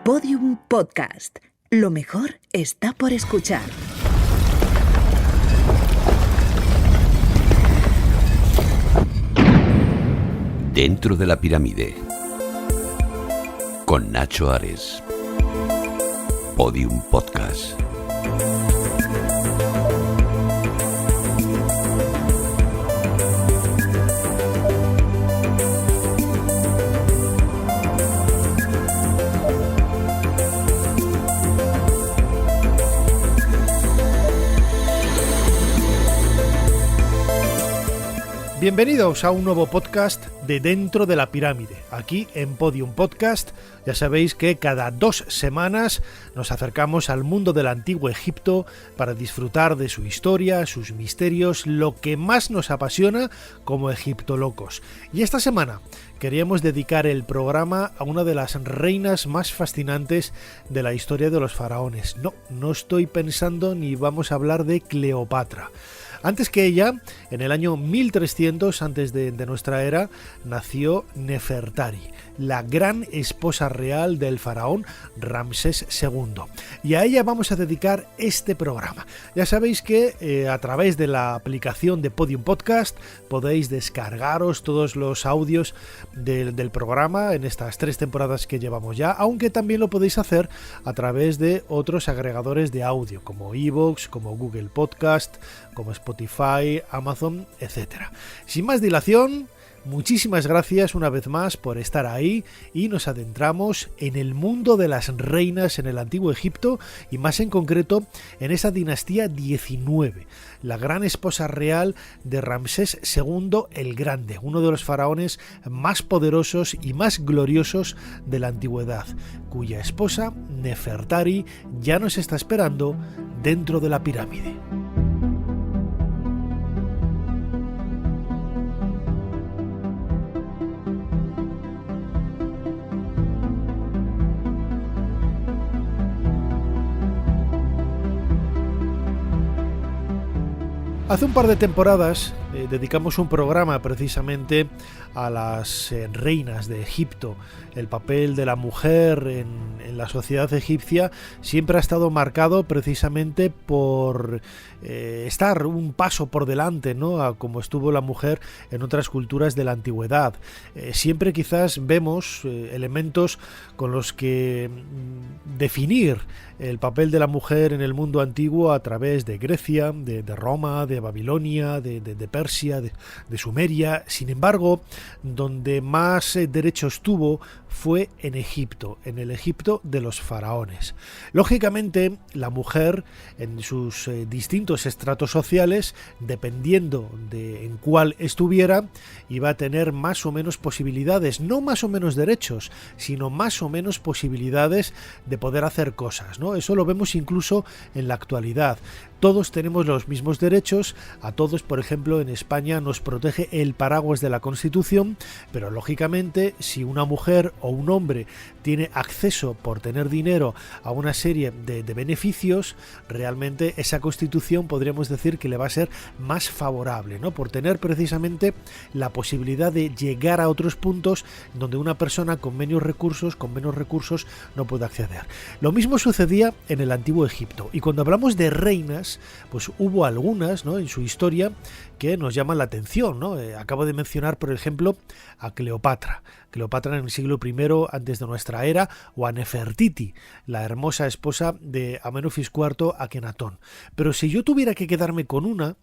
Podium Podcast. Lo mejor está por escuchar. Dentro de la pirámide, con Nacho Ares. Podium Podcast. Bienvenidos a un nuevo podcast de Dentro de la Pirámide, aquí en Podium Podcast. Ya sabéis que cada 2 semanas nos acercamos al mundo del antiguo Egipto para disfrutar de su historia, sus misterios, lo que más nos apasiona como egiptolocos. Y esta semana queríamos dedicar el programa a una de las reinas más fascinantes de la historia de los faraones. No estoy pensando ni vamos a hablar de Cleopatra. Antes que ella, en el año 1300 antes de nuestra era, nació Nefertari, la gran esposa real del faraón Ramsés II. Y a ella vamos a dedicar este programa. Ya sabéis que a través de la aplicación de Podium Podcast podéis descargaros todos los audios del programa en estas 3 temporadas que llevamos ya, aunque también lo podéis hacer a través de otros agregadores de audio como iVoox, como Google Podcast, como Spotify, Amazon, etc. Sin más dilación, muchísimas gracias una vez más por estar ahí y nos adentramos en el mundo de las reinas en el antiguo Egipto y más en concreto en esa dinastía 19, la gran esposa real de Ramsés II el Grande, uno de los faraones más poderosos y más gloriosos de la antigüedad, cuya esposa Nefertari ya nos está esperando dentro de la pirámide. Hace un par de temporadas dedicamos un programa precisamente a las reinas de Egipto. El papel de la mujer en la sociedad egipcia siempre ha estado marcado precisamente por estar un paso por delante, ¿no?, a como estuvo la mujer en otras culturas de la antigüedad. Siempre quizás vemos elementos con los que definir el papel de la mujer en el mundo antiguo a través de Grecia, de Roma, de Babilonia, de Persia, de Sumeria. Sin embargo, donde más derechos tuvo fue en Egipto, en el Egipto de los faraones. Lógicamente, la mujer en sus distintos estratos sociales, dependiendo de en cuál estuviera, iba a tener más o menos posibilidades, no más o menos derechos, sino más o menos posibilidades de poder hacer cosas, ¿no? Eso lo vemos incluso en la actualidad. Todos tenemos los mismos derechos, a todos, por ejemplo, en España nos protege el paraguas de la Constitución, pero lógicamente si una mujer o un hombre tiene acceso por tener dinero a una serie de beneficios, realmente esa Constitución podríamos decir que le va a ser más favorable, ¿no?, por tener precisamente la posibilidad de llegar a otros puntos donde una persona con menos recursos no puede acceder. Lo mismo sucedía en el antiguo Egipto, y cuando hablamos de reinas, pues hubo algunas, ¿no?, en su historia que nos llaman la atención, ¿no? Acabo de mencionar, por ejemplo, a Cleopatra en el siglo I antes de nuestra era, o a Nefertiti, la hermosa esposa de Amenofis IV Akenatón. Pero si yo tuviera que quedarme con una,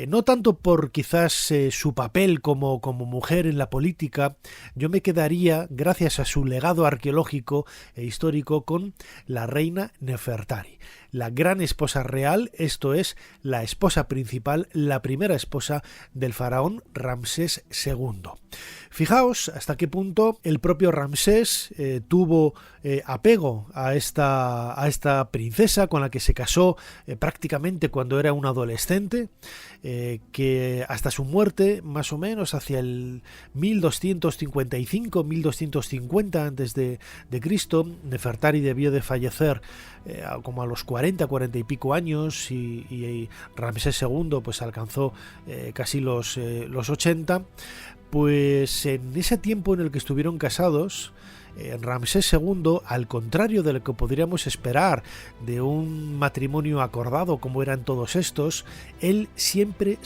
no tanto por quizás su papel como mujer en la política, yo me quedaría, gracias a su legado arqueológico e histórico, con la reina Nefertari, la gran esposa real, esto es, la esposa principal, la primera esposa del faraón Ramsés II. Fijaos hasta qué punto el propio Ramsés tuvo apego a esta princesa con la que se casó prácticamente cuando era un adolescente, que hasta su muerte, más o menos hacia el 1255-1250 antes de Cristo, Nefertari debió de fallecer como a los 40 y pico años, y Ramsés II pues alcanzó casi los 80. Pues en ese tiempo en el que estuvieron casados, Ramsés II, al contrario de lo que podríamos esperar de un matrimonio acordado como eran todos estos, él siempre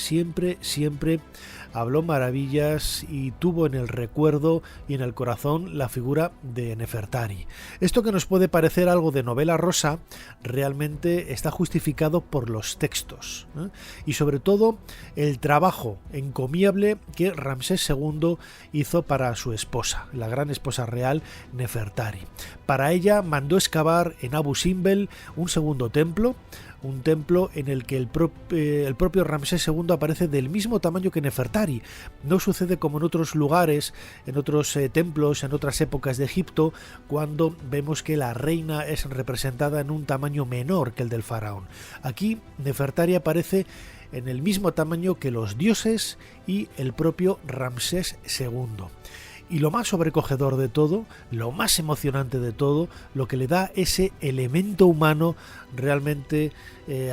habló maravillas y tuvo en el recuerdo y en el corazón la figura de Nefertari. Esto, que nos puede parecer algo de novela rosa, realmente está justificado por los textos, ¿eh? Y sobre todo el trabajo encomiable que Ramsés II hizo para su esposa, la gran esposa real Nefertari. Para ella mandó excavar en Abu Simbel un segundo templo, un templo en el que el propio Ramsés II aparece del mismo tamaño que Nefertari. No sucede como en otros lugares, en otros templos, en otras épocas de Egipto, cuando vemos que la reina es representada en un tamaño menor que el del faraón. Aquí Nefertari aparece en el mismo tamaño que los dioses y el propio Ramsés II. Y lo más sobrecogedor de todo, lo más emocionante de todo, lo que le da ese elemento humano realmente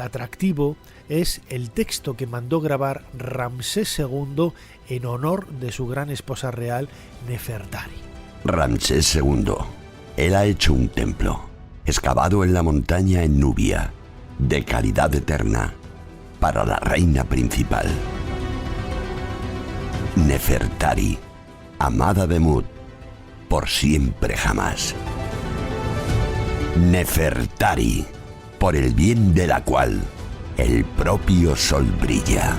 atractivo, es el texto que mandó grabar Ramsés II en honor de su gran esposa real, Nefertari. Ramsés II. Él ha hecho un templo, excavado en la montaña en Nubia, de calidad eterna, para la reina principal. Nefertari, amada de Mut, por siempre jamás. Nefertari, por el bien de la cual el propio sol brilla.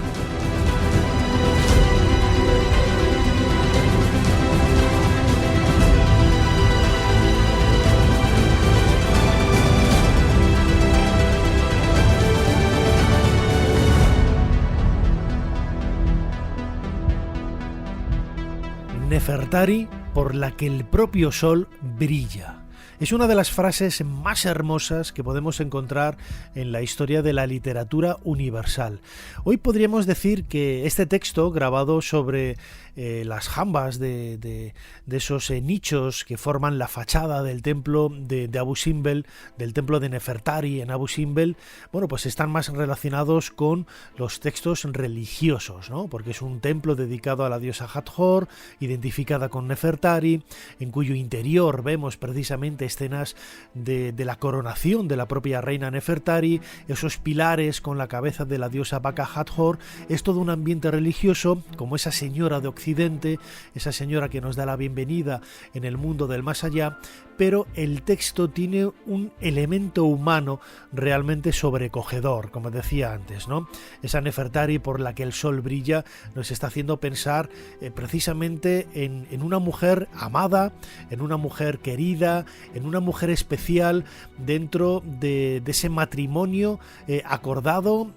Nefertari, por la que el propio sol brilla. Es una de las frases más hermosas que podemos encontrar en la historia de la literatura universal. Hoy podríamos decir que este texto, grabado sobre las jambas de esos nichos que forman la fachada del templo de Abu Simbel, del templo de Nefertari en Abu Simbel, bueno, pues están más relacionados con los textos religiosos, ¿no? Porque es un templo dedicado a la diosa Hathor, identificada con Nefertari, en cuyo interior vemos precisamente escenas de la coronación de la propia reina Nefertari, esos pilares con la cabeza de la diosa Baka Hathor. Es todo un ambiente religioso, como esa señora de Occidente, esa señora que nos da la bienvenida en el mundo del más allá, pero el texto tiene un elemento humano realmente sobrecogedor, como decía antes, ¿no? Esa Nefertari por la que el sol brilla nos está haciendo pensar precisamente en una mujer amada, en una mujer querida, en una mujer especial dentro de ese matrimonio acordado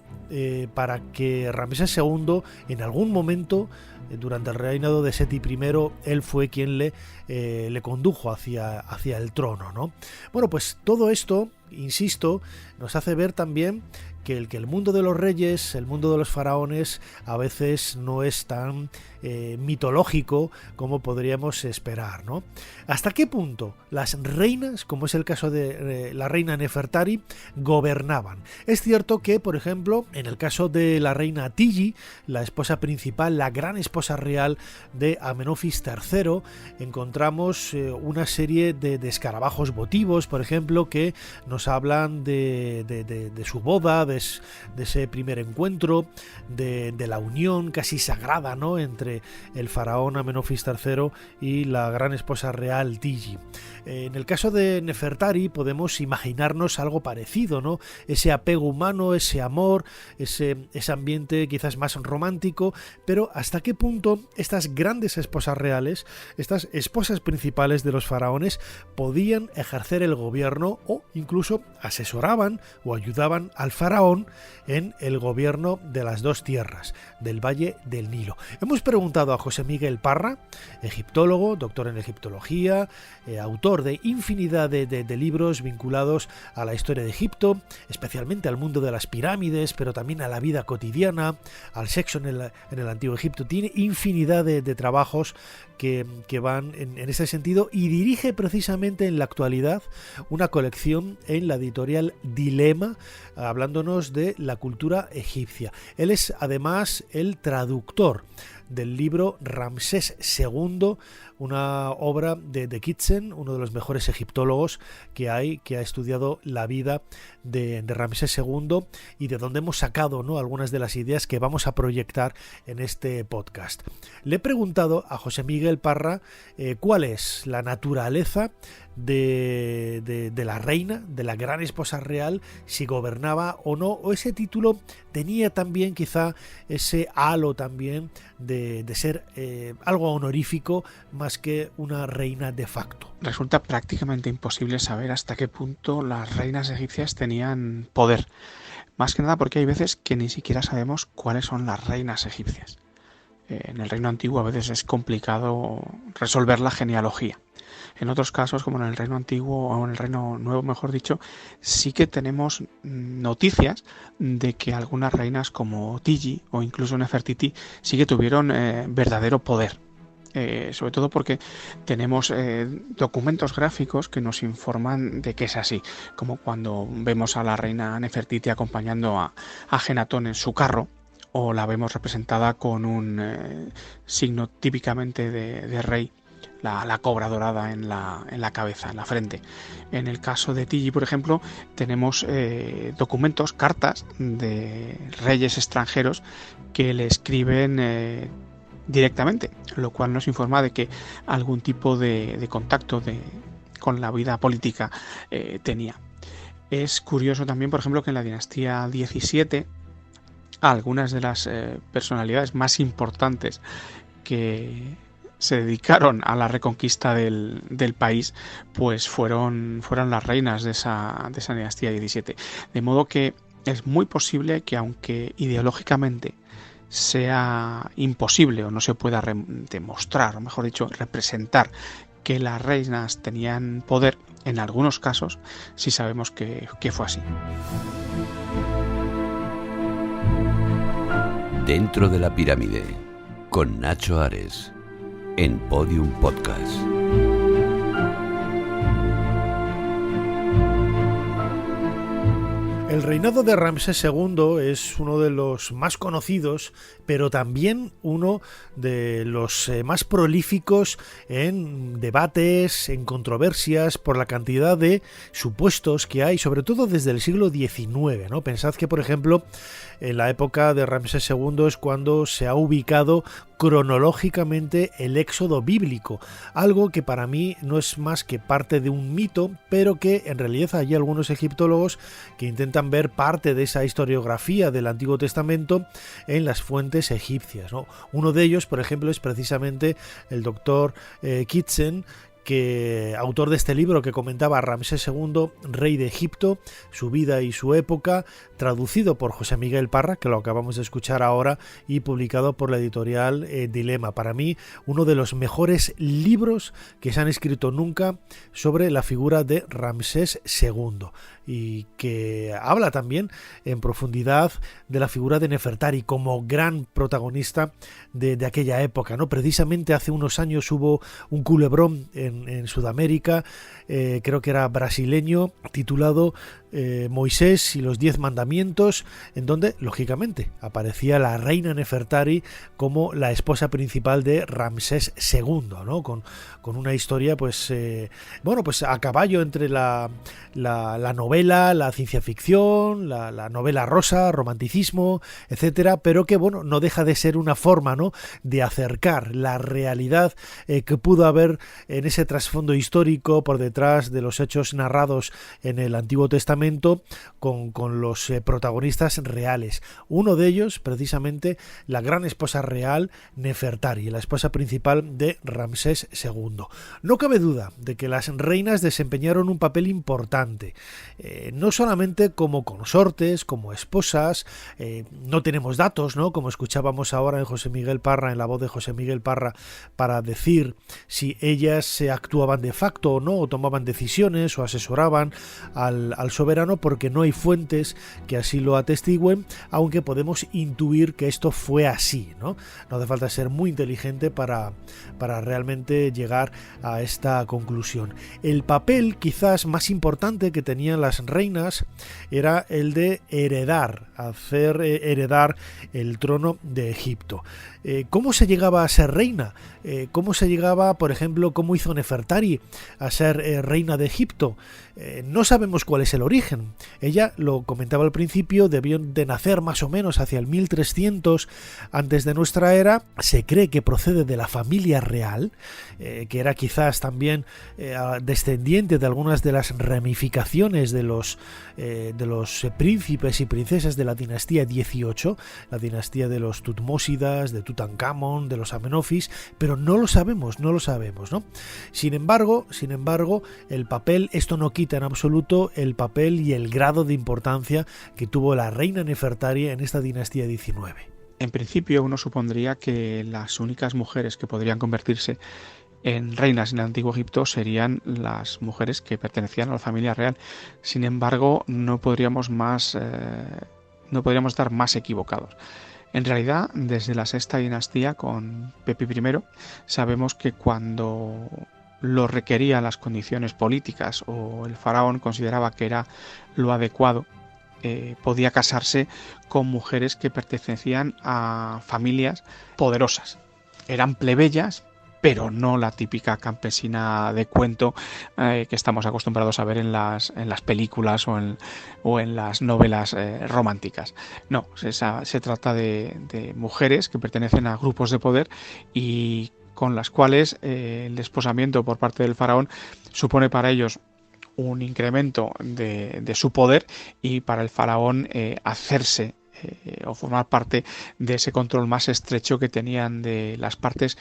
para que Ramsés II en algún momento durante el reinado de Seti I, él fue quien le condujo hacia el trono, ¿no? Bueno, pues todo esto, insisto, nos hace ver también que el mundo de los reyes, el mundo de los faraones, a veces no es tan mitológico como podríamos esperar, ¿no? ¿Hasta qué punto las reinas, como es el caso de la reina Nefertari, gobernaban? Es cierto que, por ejemplo, en el caso de la reina Tigi, la esposa principal, la gran esposa real de Amenofis III, encontramos una serie de escarabajos votivos, por ejemplo, que nos hablan de su boda, de ese primer encuentro, de la unión casi sagrada, ¿no?, entre el faraón Amenofis III y la gran esposa real Tigi. En el caso de Nefertari podemos imaginarnos algo parecido, ¿no? Ese apego humano, ese amor, ese ambiente quizás más romántico, pero ¿hasta qué punto estas grandes esposas reales, estas esposas principales de los faraones, podían ejercer el gobierno o incluso asesoraban o ayudaban al faraón en el gobierno de las dos tierras, del Valle del Nilo? Hemos preguntado a José Miguel Parra, egiptólogo, doctor en egiptología, autor de infinidad de libros vinculados a la historia de Egipto, especialmente al mundo de las pirámides, pero también a la vida cotidiana, al sexo en el Antiguo Egipto. Tiene infinidad de trabajos que van en ese sentido, y dirige precisamente en la actualidad una colección en la editorial Dilema, hablándonos de la cultura egipcia. Él es además el traductor del libro Ramsés II, una obra de Kitchen, uno de los mejores egiptólogos que hay, que ha estudiado la vida de Ramsés II y de donde hemos sacado, ¿no?, algunas de las ideas que vamos a proyectar en este podcast. Le he preguntado a José Miguel Parra cuál es la naturaleza de la reina, de la gran esposa real, si gobernaba o no, o ese título tenía también quizá ese halo también de ser algo honorífico más que una reina de facto. Resulta prácticamente imposible saber hasta qué punto las reinas egipcias tenían poder, más que nada porque hay veces que ni siquiera sabemos cuáles son las reinas egipcias. En el reino antiguo a veces es complicado resolver la genealogía. En otros casos, como en el reino antiguo o en el reino nuevo, mejor dicho, sí que tenemos noticias de que algunas reinas como Tigi o incluso Nefertiti sí que tuvieron verdadero poder. Sobre todo porque tenemos documentos gráficos que nos informan de que es así, como cuando vemos a la reina Nefertiti acompañando a Ajenatón en su carro, o la vemos representada con un signo típicamente de rey, la cobra dorada en la cabeza, en la frente. En el caso de Tigi, por ejemplo, tenemos documentos, cartas de reyes extranjeros que le escriben directamente, lo cual nos informa de que algún tipo de contacto con la vida política tenía. Es curioso también, por ejemplo, que en la dinastía 17 algunas de las personalidades más importantes que se dedicaron a la reconquista del país, pues fueron las reinas de esa dinastía 17. De modo que es muy posible que, aunque ideológicamente sea imposible o no se pueda demostrar, o mejor dicho, representar que las reinas tenían poder, en algunos casos sí sabemos que fue así. Dentro de la pirámide, con Nacho Ares, en Podium Podcast. El reinado de Ramsés II es uno de los más conocidos, pero también uno de los más prolíficos en debates, en controversias, por la cantidad de supuestos que hay, sobre todo desde el siglo XIX, ¿no? Pensad que, por ejemplo, en la época de Ramsés II es cuando se ha ubicado cronológicamente el éxodo bíblico, algo que para mí no es más que parte de un mito, pero que en realidad hay algunos egiptólogos que intentan ver parte de esa historiografía del Antiguo Testamento en las fuentes egipcias, ¿no? Uno de ellos, por ejemplo, es precisamente el doctor Kitchen, autor de este libro que comentaba Ramsés II, rey de Egipto, su vida y su época, traducido por José Miguel Parra, que lo acabamos de escuchar ahora, y publicado por la editorial Dilema. Para mí, uno de los mejores libros que se han escrito nunca sobre la figura de Ramsés II, y que habla también en profundidad de la figura de Nefertari como gran protagonista de aquella época, ¿no? Precisamente hace unos años hubo un culebrón en Sudamérica, creo que era brasileño, titulado Moisés y los 10 mandamientos, en donde lógicamente aparecía la reina Nefertari como la esposa principal de Ramsés II, ¿no? Con una historia pues a caballo entre la novela, la ciencia ficción, la novela rosa, romanticismo, etcétera, pero que no deja de ser una forma, ¿no?, de acercar la realidad que pudo haber en ese trasfondo histórico por detrás de los hechos narrados en el Antiguo Testamento con los protagonistas reales. Uno de ellos, precisamente, la gran esposa real Nefertari, la esposa principal de Ramsés II. No cabe duda de que las reinas desempeñaron un papel importante, no solamente como consortes, como esposas. No tenemos datos, ¿no?, como escuchábamos ahora en José Miguel Parra, en la voz de José Miguel Parra, para decir si ellas se actuaban de facto o no, o tomaban decisiones o asesoraban al soberano, porque no hay fuentes que así lo atestiguen, aunque podemos intuir que esto fue así, ¿no? No hace falta ser muy inteligente para realmente llegar a esta conclusión. El papel quizás más importante que tenían las reinas era el de hacer heredar el trono de Egipto. ¿Cómo se llegaba a ser reina? ¿Cómo se llegaba, por ejemplo, cómo hizo Nefertari a ser reina de Egipto? No sabemos cuál es el origen. Ella, lo comentaba al principio, debió de nacer más o menos hacia el 1300 antes de nuestra era. Se cree que procede de la familia real, que era quizás también descendiente de algunas de las ramificaciones de los príncipes y princesas de la dinastía 18, la dinastía de los Tutmósidas, de Tutankamón, de los Amenofis, pero no lo sabemos, ¿no? Sin embargo, el papel, esto no quita en absoluto el papel y el grado de importancia que tuvo la reina Nefertari en esta dinastía 19. En principio, uno supondría que las únicas mujeres que podrían convertirse en reinas en el Antiguo Egipto serían las mujeres que pertenecían a la familia real. Sin embargo, no podríamos estar más equivocados. En realidad, desde la sexta dinastía con Pepi I, sabemos que cuando lo requerían las condiciones políticas o el faraón consideraba que era lo adecuado, podía casarse con mujeres que pertenecían a familias poderosas. Eran plebeyas, pero no la típica campesina de cuento que estamos acostumbrados a ver en las películas o en las novelas románticas. No, se trata de mujeres que pertenecen a grupos de poder y con las cuales el desposamiento por parte del faraón supone para ellos un incremento de su poder y para el faraón hacerse o formar parte de ese control más estrecho que tenían de las partes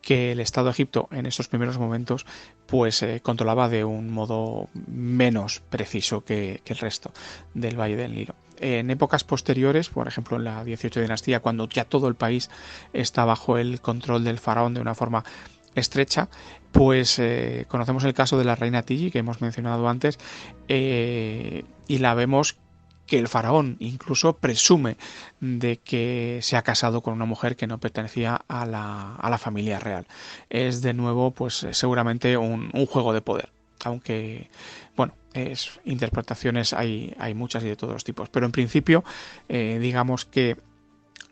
que el Estado de Egipto en estos primeros momentos pues controlaba de un modo menos preciso que el resto del Valle del Nilo. En épocas posteriores, por ejemplo en la 18 dinastía, cuando ya todo el país está bajo el control del faraón de una forma estrecha, pues conocemos el caso de la reina Tigi que hemos mencionado antes y la vemos que el faraón incluso presume de que se ha casado con una mujer que no pertenecía a la familia real. Es de nuevo pues seguramente un juego de poder, aunque bueno, interpretaciones hay muchas y de todos los tipos, pero en principio digamos que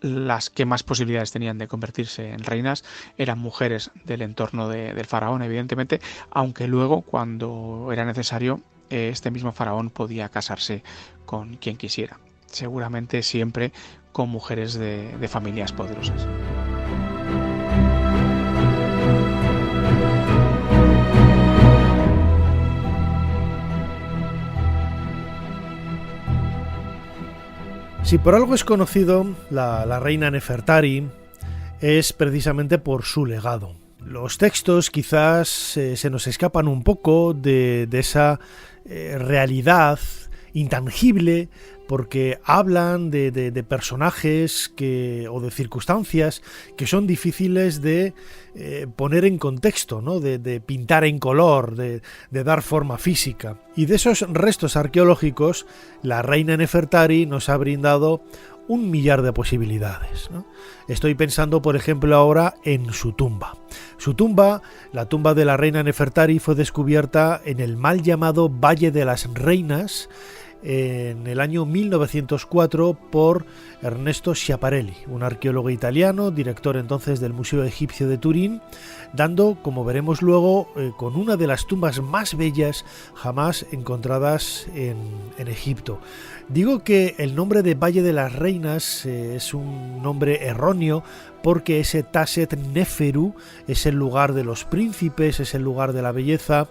las que más posibilidades tenían de convertirse en reinas eran mujeres del entorno del faraón, evidentemente, aunque luego cuando era necesario este mismo faraón podía casarse con quien quisiera, seguramente siempre con mujeres de familias poderosas. Si por algo es conocido la reina Nefertari, es precisamente por su legado. Los textos quizás se nos escapan un poco de esa realidad intangible, porque hablan de personajes o de circunstancias que son difíciles de poner en contexto, ¿no? de pintar en color, de dar forma física. Y de esos restos arqueológicos, la reina Nefertari nos ha brindado un millar de posibilidades, ¿no? Estoy pensando, por ejemplo, ahora en su tumba. Su tumba, la tumba de la reina Nefertari, fue descubierta en el mal llamado Valle de las Reinas en el año 1904 por Ernesto Schiaparelli, un arqueólogo italiano, director entonces del Museo Egipcio de Turín, dando, como veremos luego, con una de las tumbas más bellas jamás encontradas en Egipto. Digo que el nombre de Valle de las Reinas es un nombre erróneo porque ese Taset Neferu es el lugar de los príncipes, es el lugar de la belleza.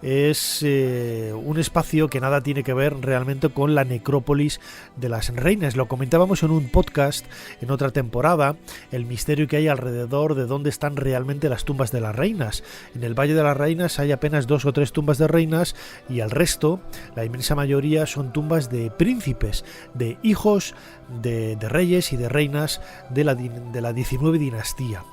Es un espacio que nada tiene que ver realmente con la necrópolis de las reinas. Lo comentábamos en un podcast en otra temporada, el misterio que hay alrededor de dónde están realmente las tumbas de las reinas. En el Valle de las Reinas hay apenas 2 o 3 tumbas de reinas y el resto, la inmensa mayoría, son tumbas de príncipes, de hijos de reyes y de reinas de la 19 dinastía.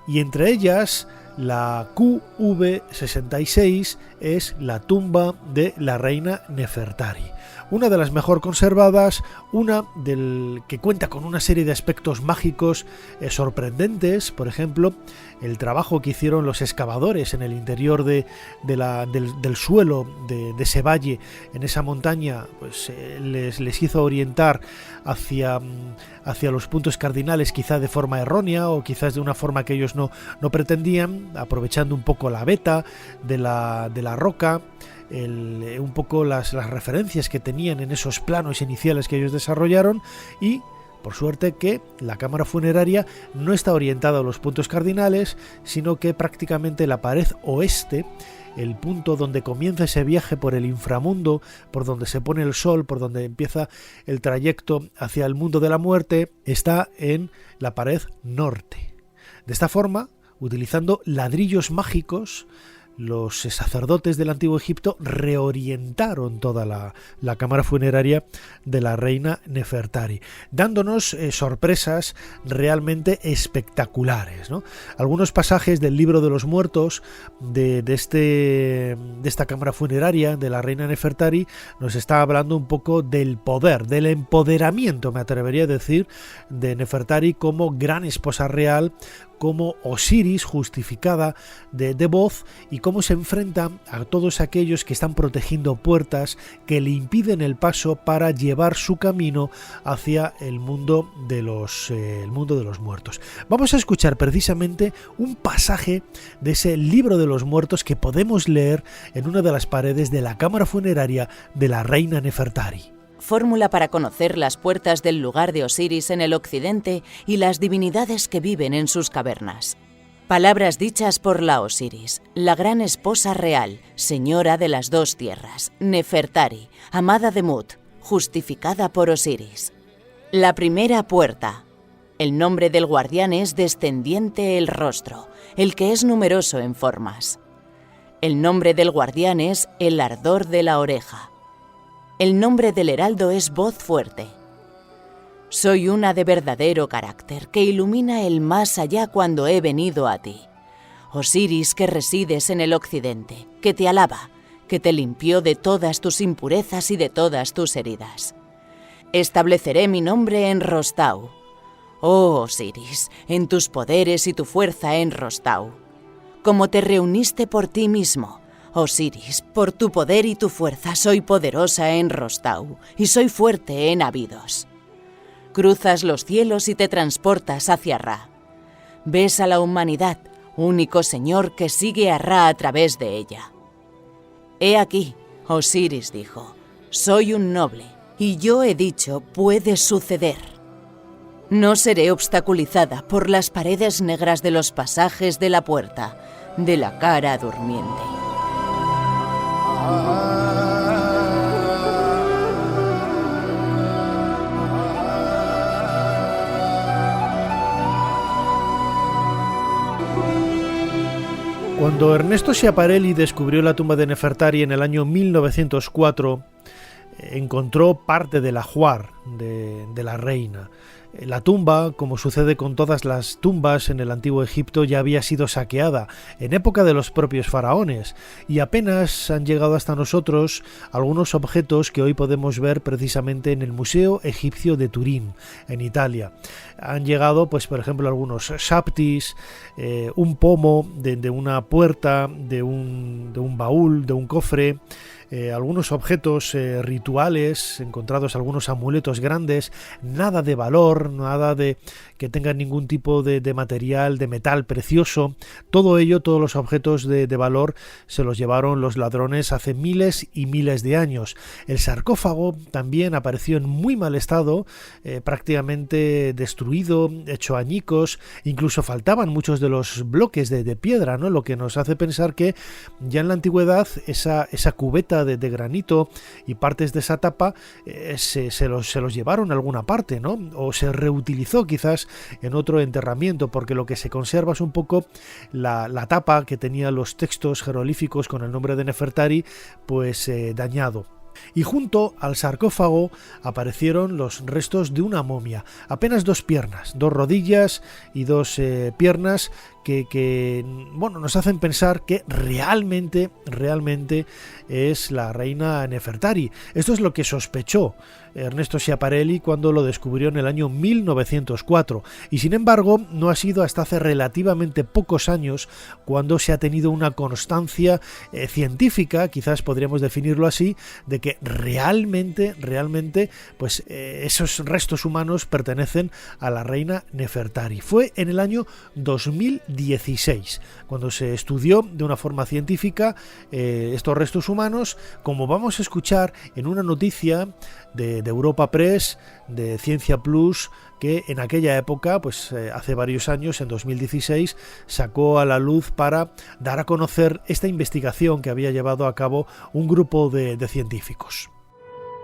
Y entre ellas, la QV66 es la tumba de la reina Nefertari. Una de las mejor conservadas, una que cuenta con una serie de aspectos mágicos sorprendentes. Por ejemplo, el trabajo que hicieron los excavadores en el interior del suelo de ese valle, en esa montaña, pues les hizo orientar hacia los puntos cardinales, quizá de forma errónea o quizás de una forma que ellos no pretendían, aprovechando un poco la veta de la roca, un poco las referencias que tenían en esos planos iniciales que ellos desarrollaron. Y por suerte que la cámara funeraria no está orientada a los puntos cardinales, sino que prácticamente la pared oeste, el punto donde comienza ese viaje por el inframundo, por donde se pone el sol, por donde empieza el trayecto hacia el mundo de la muerte, está en la pared norte. De esta forma, utilizando ladrillos mágicos, los sacerdotes del Antiguo Egipto reorientaron toda la cámara funeraria de la reina Nefertari, dándonos sorpresas realmente espectaculares, ¿no? Algunos pasajes del libro de los muertos de esta cámara funeraria de la reina Nefertari nos está hablando un poco del poder, del empoderamiento, me atrevería a decir, de Nefertari como gran esposa real, como Osiris justificada de voz, y cómo se enfrenta a todos aquellos que están protegiendo puertas que le impiden el paso para llevar su camino hacia el mundo de los muertos. Vamos a escuchar precisamente un pasaje de ese libro de los muertos que podemos leer en una de las paredes de la cámara funeraria de la reina Nefertari. Fórmula para conocer las puertas del lugar de Osiris en el occidente y las divinidades que viven en sus cavernas. Palabras dichas por la Osiris, la gran esposa real, señora de las dos tierras, Nefertari, amada de Mut, justificada por Osiris. La primera puerta. El nombre del guardián es descendiente el rostro, el que es numeroso en formas. El nombre del guardián es el ardor de la oreja. El nombre del heraldo es voz fuerte. Soy una de verdadero carácter que ilumina el más allá cuando he venido a ti. Osiris, que resides en el occidente, que te alaba, que te limpió de todas tus impurezas y de todas tus heridas. Estableceré mi nombre en Rostau. Oh Osiris, en tus poderes y tu fuerza en Rostau. Como te reuniste por ti mismo, Osiris, por tu poder y tu fuerza soy poderosa en Rostau y soy fuerte en Abidos. Cruzas los cielos y te transportas hacia Ra. Ves a la humanidad, único Señor que sigue a Ra a través de ella. He aquí, Osiris dijo, soy un noble, y yo he dicho, puede suceder. No seré obstaculizada por las paredes negras de los pasajes de la puerta, de la cara durmiente. Cuando Ernesto Schiaparelli descubrió la tumba de Nefertari en el año 1904, encontró parte del ajuar de la reina. La tumba, como sucede con todas las tumbas en el antiguo Egipto, ya había sido saqueada en época de los propios faraones, y apenas han llegado hasta nosotros algunos objetos que hoy podemos ver precisamente en el Museo Egipcio de Turín, en Italia. Han llegado, pues por ejemplo, algunos shaptis, un pomo de una puerta, de un baúl, de un cofre, algunos objetos rituales, encontrados algunos amuletos grandes, nada de valor, nada de que tengan ningún tipo de material, de metal precioso. Todo ello, todos los objetos de valor se los llevaron los ladrones hace miles y miles de años. El sarcófago también apareció en muy mal estado, prácticamente destruido, hecho añicos, incluso faltaban muchos de los bloques de piedra, ¿no? Lo que nos hace pensar que ya en la antigüedad esa cubeta de granito y partes de esa tapa se los llevaron a alguna parte, ¿no? O se reutilizó quizás en otro enterramiento, porque lo que se conserva es un poco la tapa que tenía los textos jeroglíficos con el nombre de Nefertari, pues dañado. Y junto al sarcófago aparecieron los restos de una momia, apenas dos piernas, dos rodillas y dos piernas que nos hacen pensar que realmente es la reina Nefertari. Esto es lo que sospechó Ernesto Schiaparelli cuando lo descubrió en el año 1904, y sin embargo no ha sido hasta hace relativamente pocos años cuando se ha tenido una constancia científica, quizás podríamos definirlo así, de que realmente pues esos restos humanos pertenecen a la reina Nefertari. Fue en el año 2016 cuando se estudió de una forma científica estos restos humanos, como vamos a escuchar en una noticia de Europa Press, de Ciencia Plus, que en aquella época, pues hace varios años, en 2016, sacó a la luz para dar a conocer esta investigación que había llevado a cabo un grupo de científicos.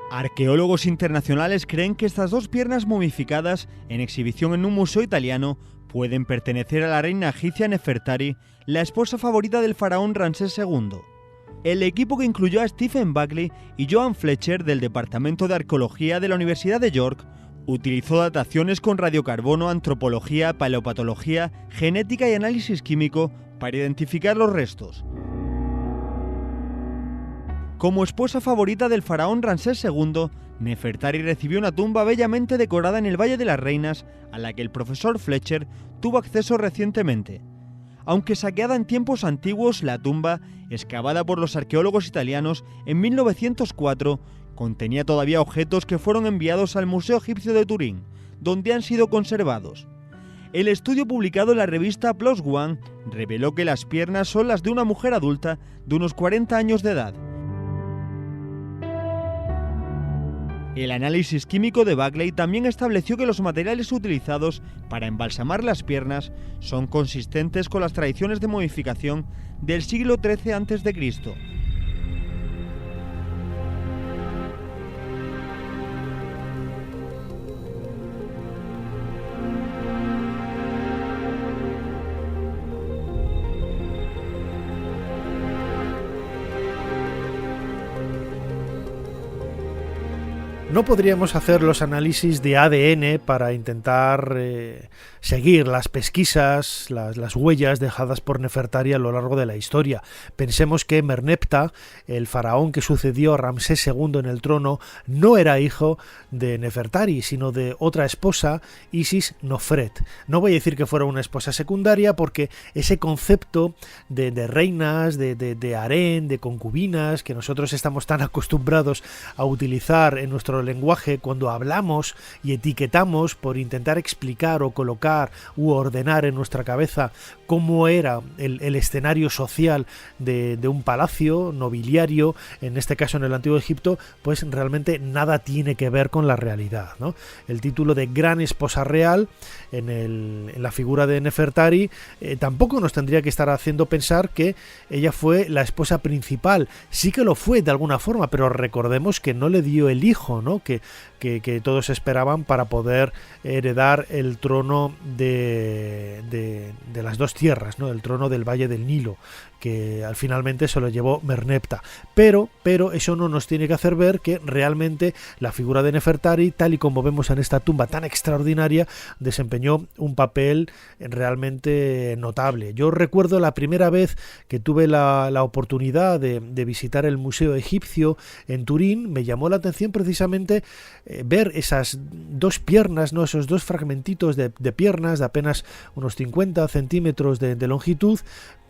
Arqueólogos internacionales creen que estas dos piernas momificadas en exhibición en un museo italiano pueden pertenecer a la reina egipcia Nefertari, la esposa favorita del faraón Ramsés II. El equipo, que incluyó a Stephen Buckley y Joan Fletcher del Departamento de Arqueología de la Universidad de York, utilizó dataciones con radiocarbono, antropología, paleopatología, genética y análisis químico para identificar los restos. Como esposa favorita del faraón Ramsés II, Nefertari recibió una tumba bellamente decorada en el Valle de las Reinas, a la que el profesor Fletcher tuvo acceso recientemente. Aunque saqueada en tiempos antiguos, la tumba, excavada por los arqueólogos italianos en 1904, contenía todavía objetos que fueron enviados al Museo Egipcio de Turín, donde han sido conservados. El estudio publicado en la revista PLOS ONE reveló que las piernas son las de una mujer adulta de unos 40 años de edad. El análisis químico de Buckley también estableció que los materiales utilizados para embalsamar las piernas son consistentes con las tradiciones de momificación del siglo XIII a.C. No podríamos hacer los análisis de ADN para intentar seguir las pesquisas, las huellas dejadas por Nefertari a lo largo de la historia. Pensemos que Merneptah, el faraón que sucedió a Ramsés II en el trono, no era hijo de Nefertari, sino de otra esposa, Isis Nofret. No voy a decir que fuera una esposa secundaria, porque ese concepto de reinas, de harén, de concubinas, que nosotros estamos tan acostumbrados a utilizar en nuestro lenguaje cuando hablamos y etiquetamos por intentar explicar o colocar u ordenar en nuestra cabeza cómo era el escenario social de un palacio nobiliario, en este caso en el Antiguo Egipto, pues realmente nada tiene que ver con la realidad, ¿no? El título de gran esposa real en la figura de Nefertari tampoco nos tendría que estar haciendo pensar que ella fue la esposa principal. Sí que lo fue de alguna forma, pero recordemos que no le dio el hijo, ¿no? que todos esperaban para poder heredar el trono de las dos tierras, ¿no? El trono del Valle del Nilo, que finalmente se lo llevó Merneptah. Pero eso no nos tiene que hacer ver que realmente la figura de Nefertari, tal y como vemos en esta tumba tan extraordinaria, desempeñó un papel realmente notable. Yo recuerdo la primera vez que tuve la oportunidad de visitar el Museo Egipcio en Turín. Me llamó la atención precisamente ver esas dos piernas, ¿no? Esos dos fragmentitos de piernas de apenas unos 50 centímetros de longitud,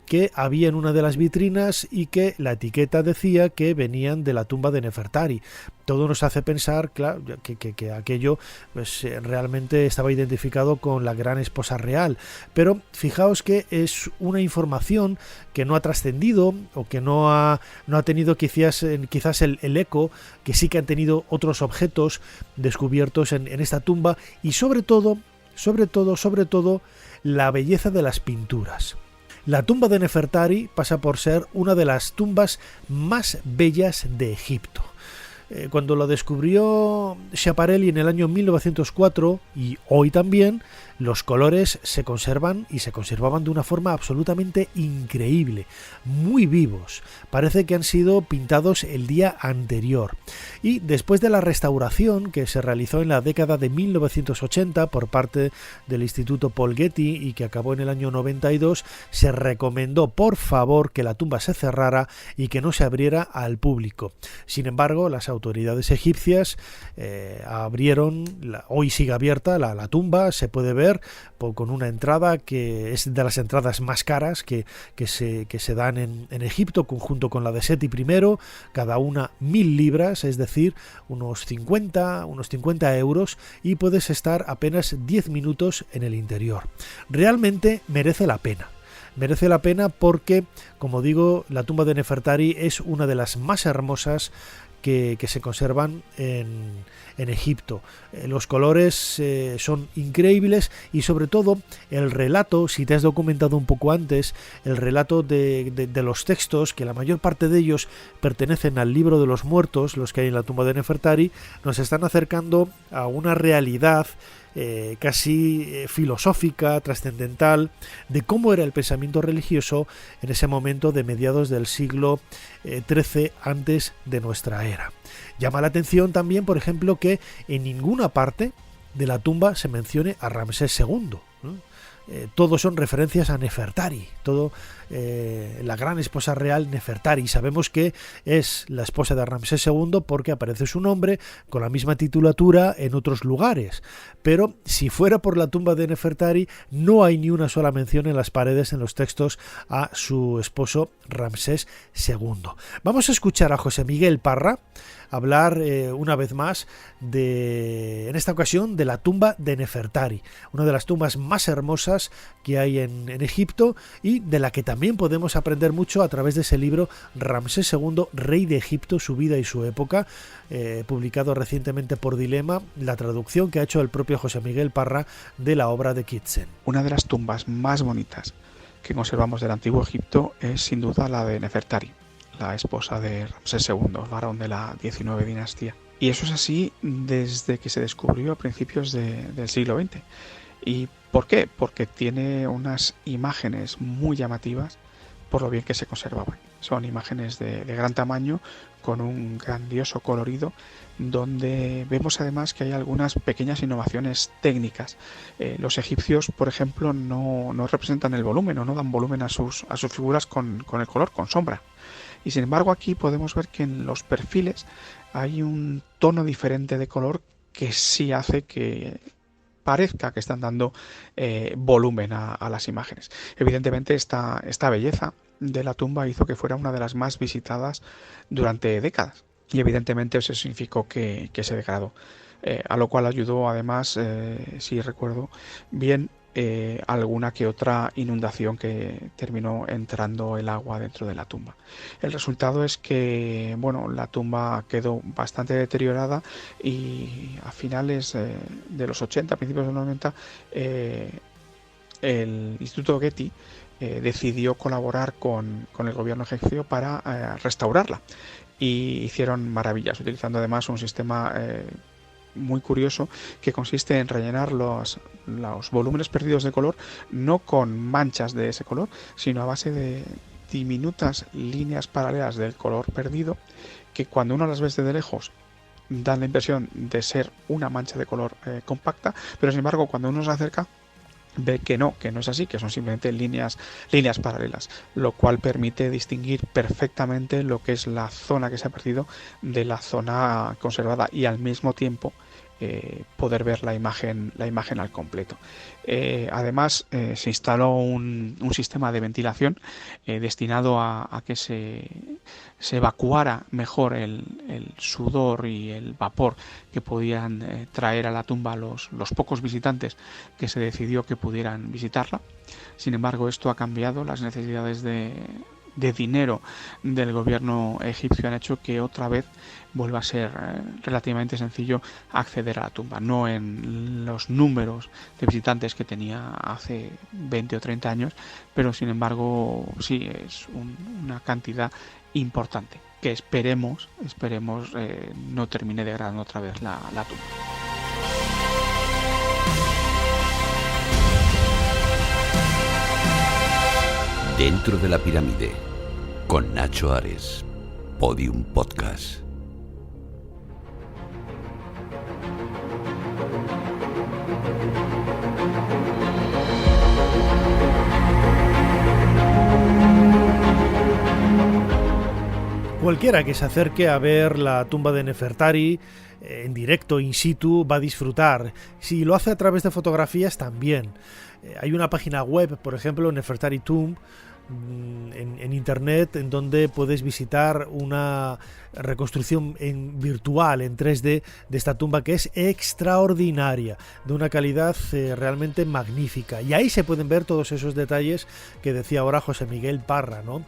que había en una de las vitrinas y que la etiqueta decía que venían de la tumba de Nefertari. Todo nos hace pensar, claro, que aquello pues, realmente estaba identificado con la gran esposa real. Pero fijaos que es una información que no ha trascendido o que no ha tenido quizás el eco que sí que han tenido otros objetos descubiertos en esta tumba, y sobre todo, la belleza de las pinturas. La tumba de Nefertari pasa por ser una de las tumbas más bellas de Egipto. Cuando lo descubrió Schiaparelli en el año 1904, y hoy también, los colores se conservan y se conservaban de una forma absolutamente increíble, muy vivos. Parece que han sido pintados el día anterior. Y después de la restauración que se realizó en la década de 1980 por parte del Instituto Paul Getty y que acabó en el año 92, se recomendó por favor que la tumba se cerrara y que no se abriera al público. Sin embargo, las autoridades egipcias abrieron, hoy sigue abierta la tumba, se puede ver con una entrada que es de las entradas más caras que se dan en Egipto, junto con la de Seti I, cada una 1.000 libras, es decir, unos 50 euros, y puedes estar apenas 10 minutos en el interior. Realmente merece la pena. Merece la pena porque, como digo, la tumba de Nefertari es una de las más hermosas que se conservan en Egipto. Los colores son increíbles y sobre todo el relato, si te has documentado un poco antes, el relato de los textos, que la mayor parte de ellos pertenecen al libro de los muertos, los que hay en la tumba de Nefertari, nos están acercando a una realidad casi filosófica, trascendental, de cómo era el pensamiento religioso en ese momento de mediados del siglo XIII antes de nuestra era. Llama la atención también, por ejemplo, que en ninguna parte de la tumba se mencione a Ramsés II, ¿no? Todo son referencias a Nefertari, todo la gran esposa real Nefertari. Sabemos que es la esposa de Ramsés II porque aparece su nombre con la misma titulatura en otros lugares, pero si fuera por la tumba de Nefertari no hay ni una sola mención en las paredes, en los textos, a su esposo Ramsés II. Vamos a escuchar a José Miguel Parra hablar una vez más en esta ocasión de la tumba de Nefertari, una de las tumbas más hermosas que hay en Egipto y de la que también podemos aprender mucho a través de ese libro Ramsés II, Rey de Egipto, su vida y su época, publicado recientemente por Dilema, la traducción que ha hecho el propio José Miguel Parra de la obra de Kitsen. Una de las tumbas más bonitas que conservamos del antiguo Egipto es sin duda la de Nefertari, la esposa de Ramsés II, varón de la 19 dinastía. Y eso es así desde que se descubrió a principios del siglo XX. ¿Y por qué? Porque tiene unas imágenes muy llamativas por lo bien que se conservaban. Son imágenes de gran tamaño, con un grandioso colorido, donde vemos además que hay algunas pequeñas innovaciones técnicas. Los egipcios, por ejemplo, no representan el volumen o no dan volumen a sus figuras con el color, con sombra. Y sin embargo aquí podemos ver que en los perfiles hay un tono diferente de color que sí hace que parezca que están dando volumen a las imágenes. Evidentemente esta belleza de la tumba hizo que fuera una de las más visitadas durante décadas y evidentemente eso significó que se degradó, a lo cual ayudó además, si recuerdo bien, alguna que otra inundación que terminó entrando el agua dentro de la tumba. El resultado es que la tumba quedó bastante deteriorada y a finales de los 80, principios de los 90, el Instituto Getty decidió colaborar con el gobierno egipcio para restaurarla y hicieron maravillas, utilizando además un sistema muy curioso que consiste en rellenar los volúmenes perdidos de color no con manchas de ese color, sino a base de diminutas líneas paralelas del color perdido que cuando uno las ve desde lejos dan la impresión de ser una mancha de color compacta, pero sin embargo cuando uno se acerca ve que no es así, que son simplemente líneas paralelas, lo cual permite distinguir perfectamente lo que es la zona que se ha perdido de la zona conservada y al mismo tiempo poder ver la imagen al completo. Además se instaló un sistema de ventilación destinado a que se evacuara mejor el sudor y el vapor que podían traer a la tumba los pocos visitantes que se decidió que pudieran visitarla. Sin embargo, esto ha cambiado. Las necesidades de dinero del gobierno egipcio han hecho que otra vez vuelva a ser relativamente sencillo acceder a la tumba, no en los números de visitantes que tenía hace 20 o 30 años, pero sin embargo sí es una cantidad importante que esperemos no termine degradando otra vez la tumba. Dentro de la pirámide, con Nacho Ares, Podium Podcast. Cualquiera que se acerque a ver la tumba de Nefertari en directo, in situ, va a disfrutar. Si lo hace a través de fotografías, también. Hay una página web, por ejemplo, Nefertari Tomb, en internet, en donde puedes visitar una reconstrucción virtual en 3D de esta tumba, que es extraordinaria, de una calidad realmente magnífica, y ahí se pueden ver todos esos detalles que decía ahora José Miguel Parra, ¿no?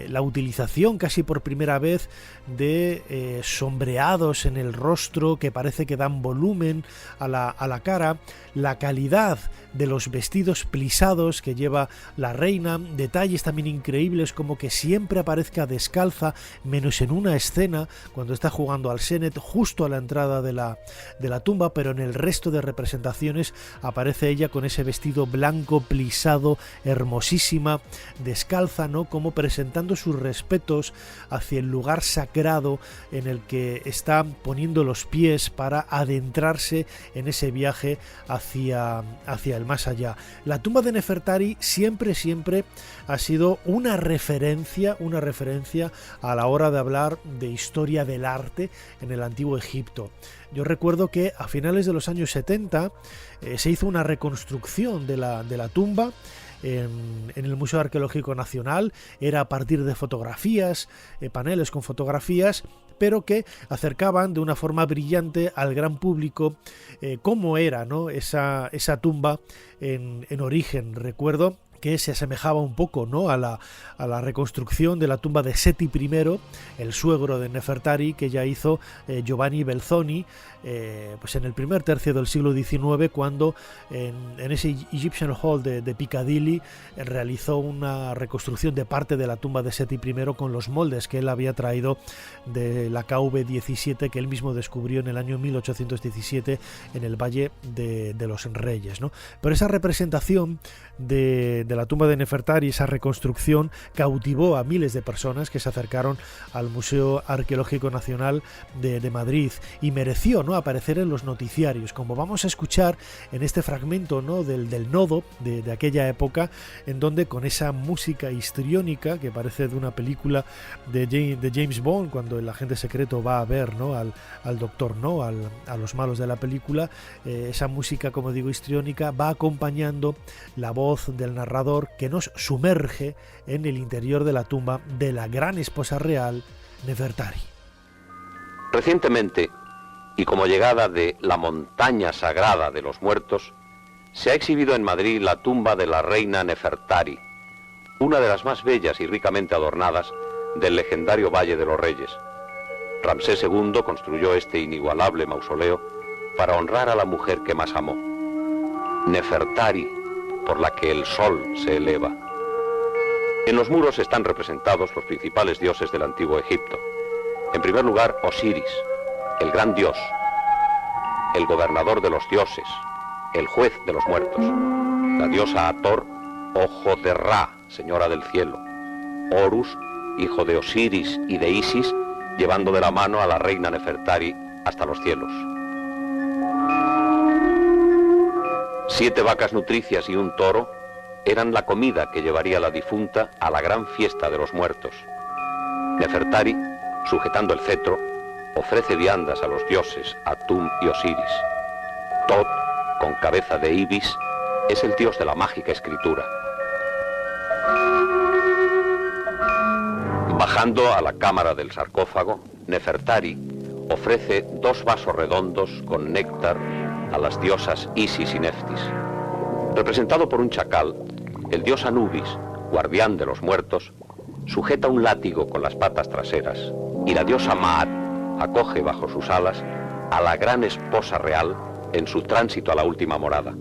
La utilización casi por primera vez de sombreados en el rostro que parece que dan volumen a la cara, la calidad de los vestidos plisados que lleva la reina, detalles también increíbles como que siempre aparezca descalza, menos en una escena cuando está jugando al Senet justo a la entrada de la tumba, pero en el resto de representaciones aparece ella con ese vestido blanco plisado, hermosísima, descalza, ¿no? Como presentando sus respetos hacia el lugar sagrado en el que está poniendo los pies para adentrarse en ese viaje hacia el más allá. La tumba de Nefertari siempre ha sido una referencia a la hora de hablar de historia del arte en el antiguo Egipto. Yo recuerdo que a finales de los años 70 se hizo una reconstrucción de la tumba en el Museo Arqueológico Nacional. Era a partir de fotografías, paneles con fotografías, pero que acercaban de una forma brillante al gran público cómo era, ¿no? esa tumba en origen. Recuerdo que se asemejaba un poco, ¿no? a la reconstrucción de la tumba de Seti I, el suegro de Nefertari, que ya hizo Giovanni Belzoni pues en el primer tercio del siglo XIX, cuando en ese Egyptian Hall de Piccadilly realizó una reconstrucción de parte de la tumba de Seti I con los moldes que él había traído de la KV-17 que él mismo descubrió en el año 1817 en el Valle de los Reyes, ¿no? Pero esa representación de la tumba de Nefertari, esa reconstrucción, cautivó a miles de personas que se acercaron al Museo Arqueológico Nacional de Madrid, y mereció, ¿no?, aparecer en los noticiarios, como vamos a escuchar en este fragmento, ¿no?, del nodo de aquella época, en donde con esa música histriónica que parece de una película de James Bond, cuando el agente secreto va a ver, ¿no?, al doctor, ¿no?, a los malos de la película, esa música, como digo, histriónica, va acompañando la voz del narrador que nos sumerge en el interior de la tumba de la gran esposa real Nefertari. Recientemente, y como llegada de la montaña sagrada de los muertos, se ha exhibido en Madrid la tumba de la reina Nefertari, una de las más bellas y ricamente adornadas del legendario Valle de los Reyes. Ramsés II construyó este inigualable mausoleo para honrar a la mujer que más amó, Nefertari, por la que el sol se eleva. En los muros están representados los principales dioses del antiguo Egipto. En primer lugar, Osiris, el gran dios, el gobernador de los dioses, el juez de los muertos. La diosa Hathor, ojo de Ra, señora del cielo. Horus, hijo de Osiris y de Isis, llevando de la mano a la reina Nefertari hasta los cielos. 7 vacas nutricias y un toro eran la comida que llevaría la difunta a la gran fiesta de los muertos. Nefertari, sujetando el cetro, ofrece viandas a los dioses Atum y Osiris. Tot, con cabeza de ibis, es el dios de la mágica escritura. Bajando a la cámara del sarcófago, Nefertari ofrece 2 vasos redondos con néctar a las diosas Isis y Neftis. Representado por un chacal, el dios Anubis, guardián de los muertos, sujeta un látigo con las patas traseras, y la diosa Maat acoge bajo sus alas a la gran esposa real en su tránsito a la última morada.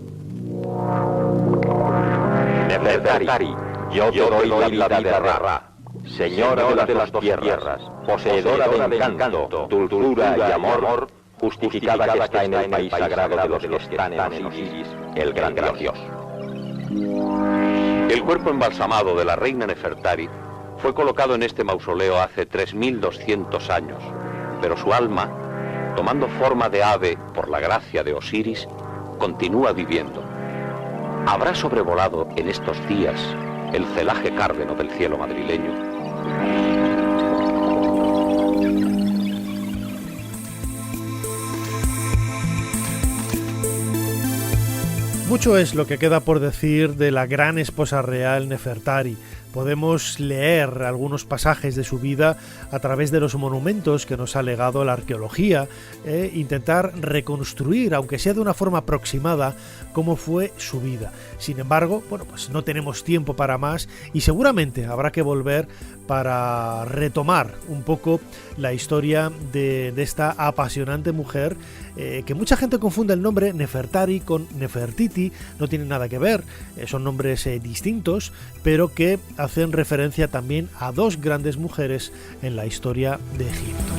Nefertari, yo te doy la vida de Ra, señora de las 2 tierras, poseedora de encanto, dulzura y amor, justificada que está en el país sagrado de los que están en Osiris, el gran dios. El cuerpo embalsamado de la reina Nefertari fue colocado en este mausoleo hace 3200 años, pero su alma, tomando forma de ave por la gracia de Osiris, continúa viviendo. ¿Habrá sobrevolado en estos días el celaje cárdeno del cielo madrileño? Mucho es lo que queda por decir de la gran esposa real Nefertari. Podemos leer algunos pasajes de su vida a través de los monumentos que nos ha legado la arqueología e intentar reconstruir, aunque sea de una forma aproximada, cómo fue su vida. Sin embargo, pues no tenemos tiempo para más y seguramente habrá que volver para retomar un poco la historia de esta apasionante mujer, que mucha gente confunde el nombre Nefertari con Nefertiti. No tienen nada que ver, son nombres distintos, pero que hacen referencia también a dos grandes mujeres en la historia de Egipto.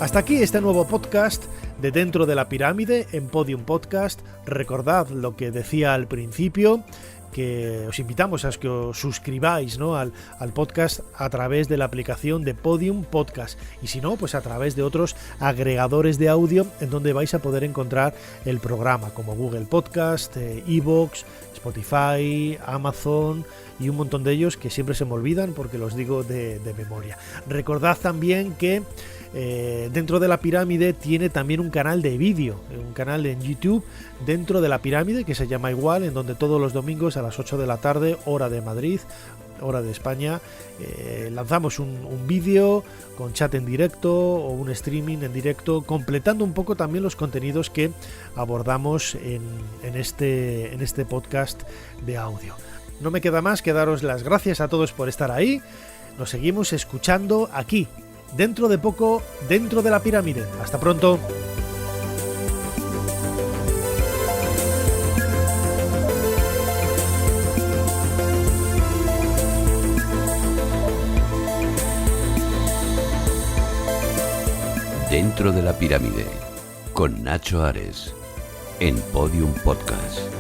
Hasta aquí este nuevo podcast de Dentro de la Pirámide en Podium Podcast. Recordad lo que decía al principio, que os invitamos a que os suscribáis, ¿no?, al podcast a través de la aplicación de Podium Podcast, y si no, pues a través de otros agregadores de audio en donde vais a poder encontrar el programa, como Google Podcast, iVoox, Spotify, Amazon y un montón de ellos que siempre se me olvidan porque los digo de memoria. Recordad también que Dentro de la Pirámide tiene también un canal de vídeo, un canal en YouTube, Dentro de la Pirámide, que se llama igual, en donde todos los domingos a las 8 de la tarde, hora de Madrid, hora de España, lanzamos un vídeo con chat en directo o un streaming en directo, completando un poco también los contenidos que abordamos en este podcast de audio. No me queda más que daros las gracias a todos por estar ahí. Nos seguimos escuchando aquí, dentro de poco, Dentro de la Pirámide. Hasta pronto. Dentro de la Pirámide, con Nacho Ares, en Podium Podcast.